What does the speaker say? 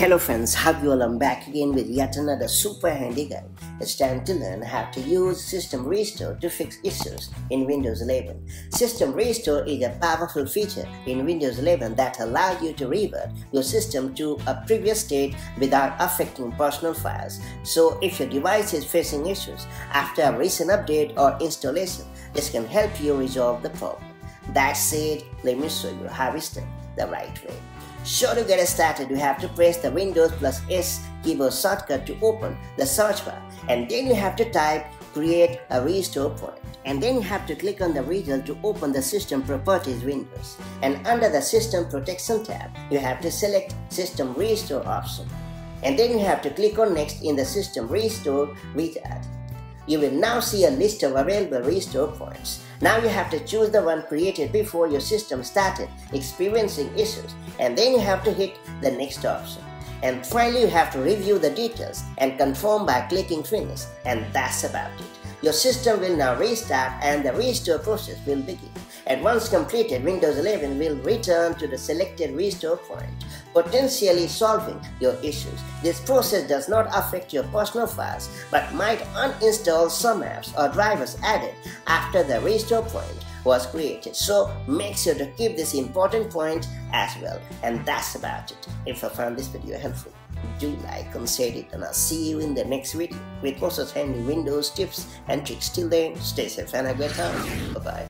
Hello friends, how you all? I'm back again with yet another super handy guide. It's time to learn how to use System Restore to fix issues in Windows 11. System Restore is a powerful feature in Windows 11 that allows you to revert your system to a previous state without affecting personal files. So if your device is facing issues after a recent update or installation, this can help you resolve the problem. That said, let me show you how it's done the right way. So to get started, you have to press the Windows plus S keyboard shortcut to open the search bar, and then you have to type create a restore point, and then you have to click on the result to open the system properties windows, and under the system protection tab you have to select system restore option, and then you have to click on next in the system restore wizard. You will now see a list of available restore points. Now you have to choose the one created before your system started experiencing issues, and then you have to hit the next option. And finally you have to review the details and confirm by clicking finish, and that's about it. Your system will now restart and the restore process will begin. And once completed, Windows 11 will return to the selected restore point, potentially solving your issues. This process does not affect your personal files, but might uninstall some apps or drivers added after the restore point was created. So make sure to keep this important point as well. And that's about it. If you found this video helpful, do like and share it, and I'll see you in the next video with more such handy Windows tips and tricks. Till then, stay safe and have a great time. Bye bye.